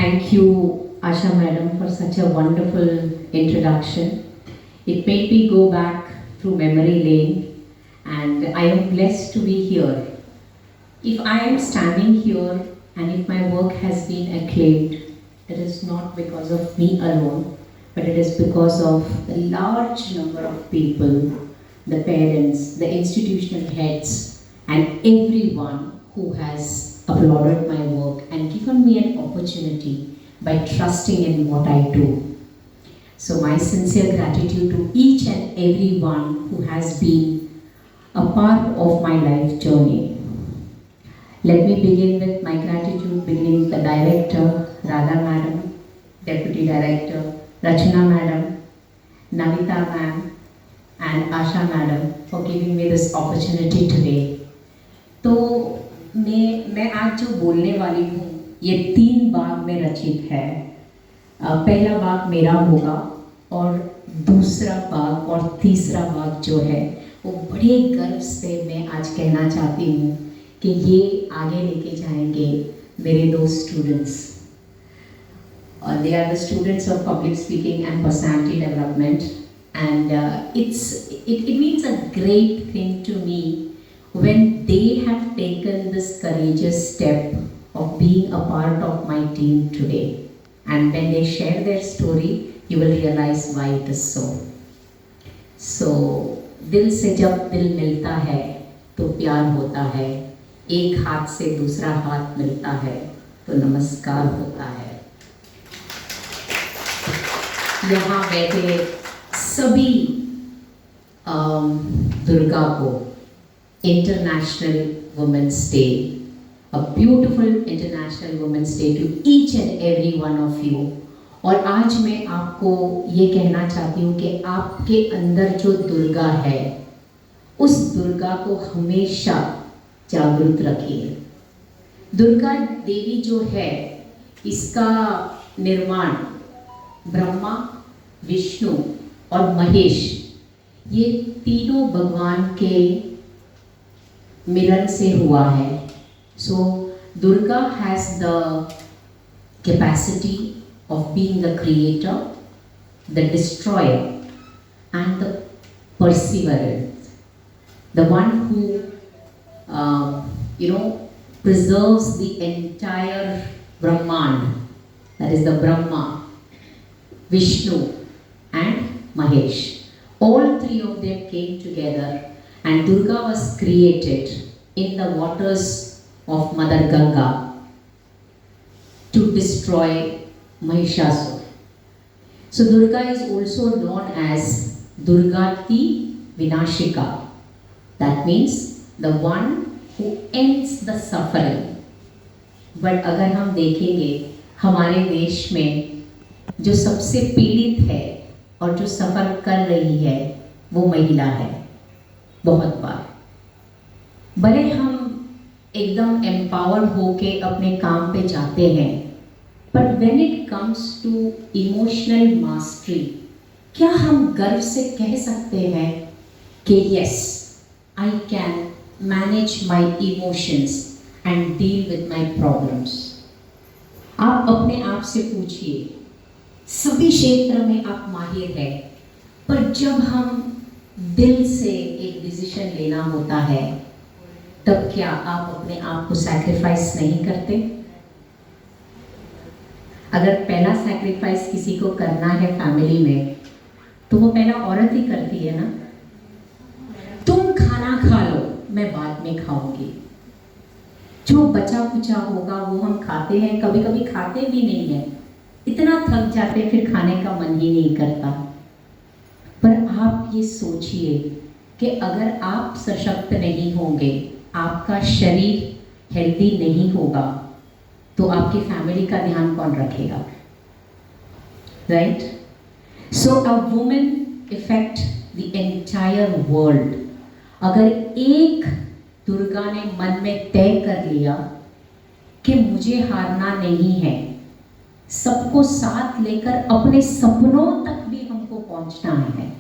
Thank you, Asha Madam, for such a wonderful introduction. It made me go back through memory lane, and I am blessed to be here. If I am standing here and if my work has been acclaimed, it is not because of me alone, but it is because of the large number of people, the parents, the institutional heads, and everyone who has applauded my work and given me an opportunity by trusting in what I do. So my sincere gratitude to each and everyone who has been a part of my life journey. Let me begin with my gratitude, beginning with the director, Radha Madam, Deputy Director, Rachana Madam, Navita Ma'am, and Asha Madam for giving me this opportunity today. तो मैं आज जो बोलने वाली हूँ ये 3 भाग में रचित है। पहला भाग मेरा होगा और दूसरा भाग और तीसरा भाग जो है वो बड़े गर्व से मैं आज कहना चाहती हूँ कि ये आगे लेके जाएंगे मेरे 2 students. They are the students of public speaking and personality development, and it means a great thing to me when they have taken this courageous step of being a part of my team today. And when they share their story, you will realize why it is so. So, दिल से जब दिल मिलता है तो प्यार होता है, एक हाथ से दूसरा हाथ मिलता है तो नमस्कार होता है। यहाँ बैठे सभी दुर्गा को international women's day, a beautiful international women's day to each and every one of you। और आज मैं आपको ये कहना चाहती हूँ कि आपके अंदर जो दुर्गा है उस दुर्गा को हमेशा जागरूक रखिए। दुर्गा देवी जो है इसका निर्माण ब्रह्मा, विष्णु और महेश, ये तीनों भगवान के मिलन से हुआ है। So Durga has the capacity of being the creator, the destroyer, and the perseverer, the one who preserves the entire Brahmand, that is the Brahma, Vishnu and Mahesh. All 3 of them came together and Durga was created in the waters of Mother Ganga to destroy Mahishasura. So Durga is also known as Durgati Vinashika. That means the one who ends the suffering. But अगर हम देखेंगे हमारे देश में जो सबसे पीड़ित है और जो सफ़र कर रही है वो महिला है। बहुत बार भले हम एकदम एम्पावर्ड होके अपने काम पे जाते हैं, but when it comes to emotional mastery, क्या हम गर्व से कह सकते हैं कि yes, I can manage my emotions and deal with my problems? आप अपने आप से पूछिए, सभी क्षेत्र में आप माहिर हैं, पर जब हम दिल से एक डिसीजन लेना होता है तब क्या आप अपने आप को सैक्रिफाइस नहीं करते? अगर पहला सैक्रिफाइस किसी को करना है फैमिली में तो वो पहला औरत ही करती है ना। तुम खाना खा लो, मैं बाद में खाऊंगी। जो बचा कुचा होगा वो हम खाते हैं, कभी कभी खाते भी नहीं है, इतना थक जाते फिर खाने का मन ही नहीं करता। पर आप ये सोचिए कि अगर आप सशक्त नहीं होंगे, आपका शरीर हेल्दी नहीं होगा, तो आपकी फैमिली का ध्यान कौन रखेगा? Right? So a woman effect the entire world. अगर एक दुर्गा ने मन में तय कर लिया कि मुझे हारना नहीं है, सबको साथ लेकर अपने सपनों तक भी हमको पहुंचना है,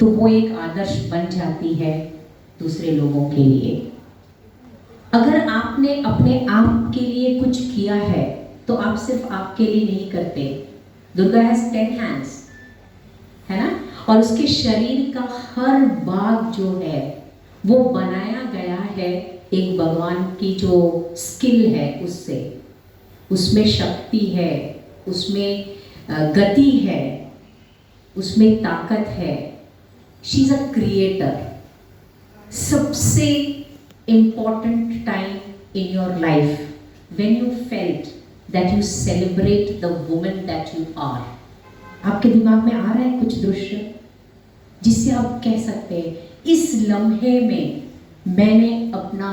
तो वो एक आदर्श बन जाती है दूसरे लोगों के लिए। अगर आपने अपने आप के लिए कुछ किया है तो आप सिर्फ आपके लिए नहीं करते। दुर्गा हैज 10 हैंड्स, है ना, और उसके शरीर का हर भाग जो है वो बनाया गया है एक भगवान की जो स्किल है उससे। उसमें शक्ति है, उसमें गति है, उसमें ताकत है। She is a creator. सबसे important time in your life when you felt that you celebrate the woman that you are, आपके दिमाग में आ रहा है कुछ दृश्य जिससे आप कह सकते हैं इस लम्हे में मैंने अपना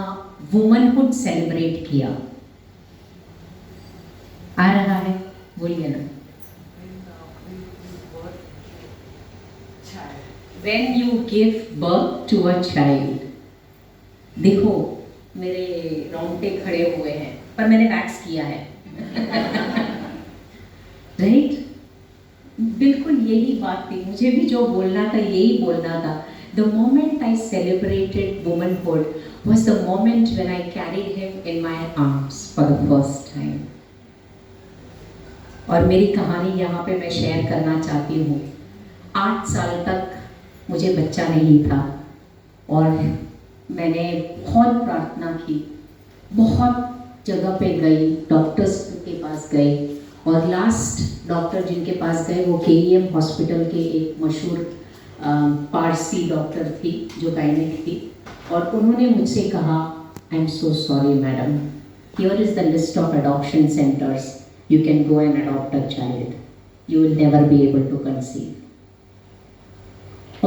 वुमनहुड सेलिब्रेट किया? आ रहा है? बोलिए ना। When you give birth to a child, देखो मेरे रोंगटे खड़े हुए हैं, पर मैंने वैक्स किया है। राइट? बिल्कुल यही बात थी, मुझे भी जो बोलना था यही बोलना था। The moment I celebrated womanhood was the moment when I carried him in my arms for the first time. और मेरी कहानी यहाँ पे मैं शेयर करना चाहती हूँ। 8 साल तक मुझे बच्चा नहीं था और मैंने बहुत प्रार्थना की, बहुत जगह पे गई, डॉक्टर्स के पास गई, और लास्ट डॉक्टर जिनके पास गए वो KEM हॉस्पिटल के एक मशहूर पारसी डॉक्टर थी जो गायनेक थी, और उन्होंने मुझसे कहा, I am so sorry madam, here is the list of adoption centres, you can go and adopt a child, you will never be able to conceive.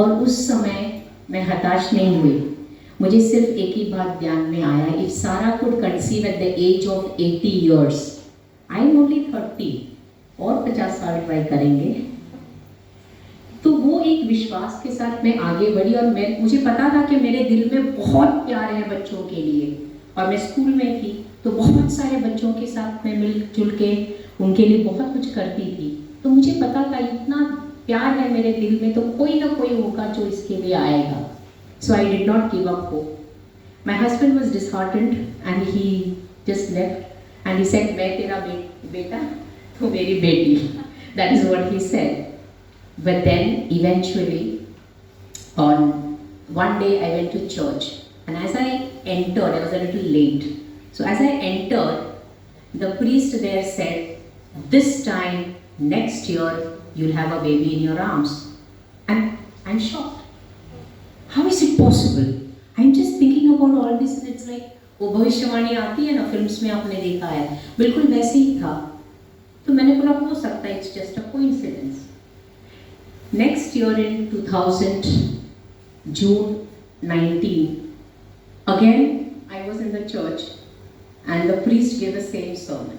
और उस समय मैं हताश नहीं हुई। मुझे सिर्फ एक ही बात ध्यान में आया, if Sarah could conceive at the age of 80 years, I am only 30, और 50 साल ट्राई करेंगे। तो वो एक विश्वास के साथ मैं आगे बढ़ी, और मुझे पता था कि मेरे दिल में बहुत प्यार है बच्चों के लिए, और मैं स्कूल में थी तो बहुत सारे बच्चों के साथ मैं मिलजुल के उनके लिए बहुत कुछ करती थी। तो मुझे पता था इतना प्यार है मेरे दिल में, तो कोई ना कोई होगा जो इसके लिए आएगा। So I did not give up hope. My husband was disheartened and he just left and he said, मैं तेरा बेटा, तू मेरी बेटी. That is what he said. But then eventually on one day I went to church, and as I entered, I was a little late. So as I entered, the priest there said, this time next year you'll have a baby in your arms. And I'm shocked. How is it possible? I'm just thinking about all this and it's like, वो भविष्यवाणी आती है ना films में, आपने देखा है, बिल्कुल वैसे ही था। तो मैंने बोला हो सकता है, it's just a coincidence. Next year in 2000, June 19, again I was in the church and the priest gave the same sermon.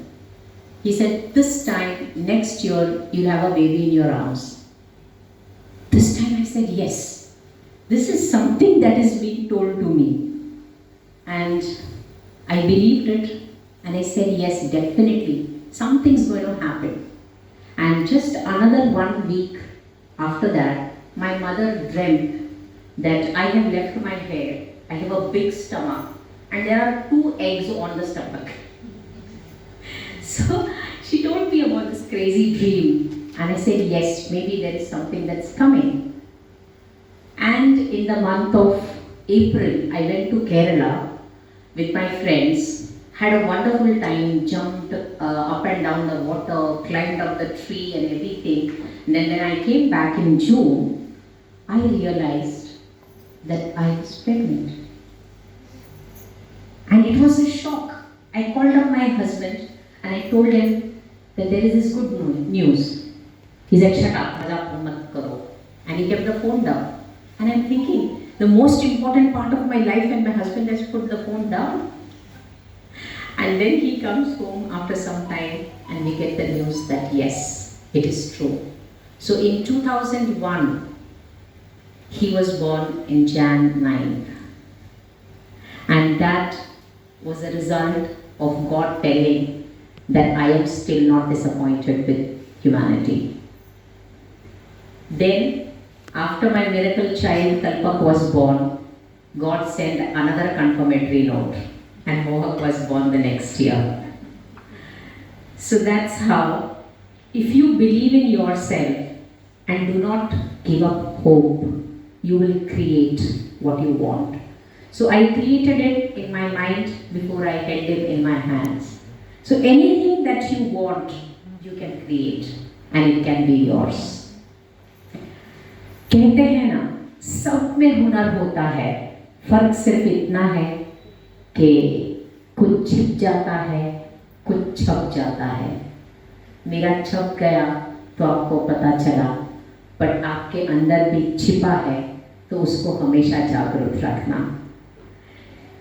He said, this time next year you'll have a baby in your arms. This time I said yes. This is something that is being told to me, and I believed it, and I said yes, definitely something's going to happen. And just another 1 week after that, my mother dreamt that I have left my hair, I have a big stomach, and there are 2 eggs on the stomach. So she told me about this crazy dream, and I said yes, maybe there is something that's coming. And in the month of April, I went to Kerala with my friends, had a wonderful time, jumped up and down the water, climbed up the tree and everything. And then when I came back in June, I realized that I was pregnant. And it was a shock. I called up my husband and I told him that there is this good news. He said, shut up, mazak mat karo. And he kept the phone down. And I'm thinking, the most important part of my life, and my husband has put the phone down. And then he comes home after some time and we get the news that yes, it is true. So in 2001, he was born in Jan 9. And that was a result of God telling that I am still not disappointed with humanity. Then, after my miracle child Kalpak was born, God sent another confirmatory note, and Mohak was born the next year. So that's how, if you believe in yourself and do not give up hope, you will create what you want. So I created it in my mind before I held it in my hands. So anything that you want, you can create and it can be yours. कहते हैं ना, सब में हुनर होता है, फर्क सिर्फ इतना है कि कुछ छिप जाता है, कुछ छप जाता है। मेरा छप गया तो आपको पता चला, बट आपके अंदर भी छिपा है तो उसको हमेशा जागरूक रखना।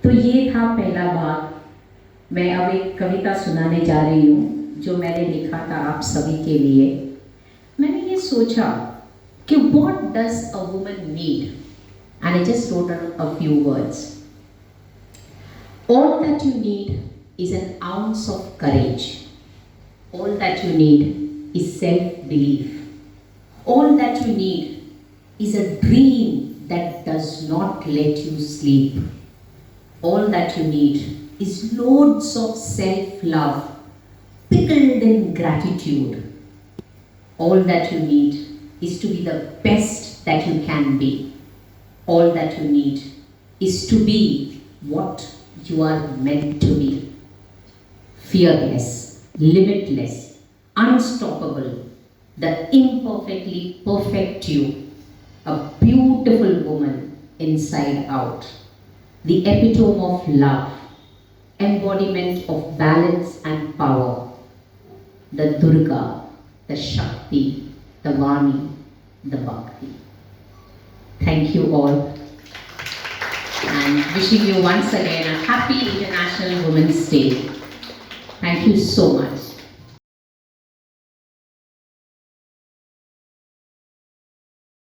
तो ये था पहला भाग। मैं अब एक कविता सुनाने जा रही हूँ जो मैंने लिखा था आप सभी के लिए। मैंने ये सोचा कि what does a woman need, and I just wrote a few words. All that you need is an ounce of courage. All that you need is self-belief. All that you need is a dream that does not let you sleep. All that you need is loads of self-love, pickled in gratitude. All that you need is to be the best that you can be. All that you need is to be what you are meant to be. Fearless, limitless, unstoppable, the imperfectly perfect you, a beautiful woman inside out, the epitome of love, embodiment of balance and power, the Durga, the Shakti, the Vani, the Bhakti. Thank you all, and wishing you once again a happy International Women's Day. Thank you so much.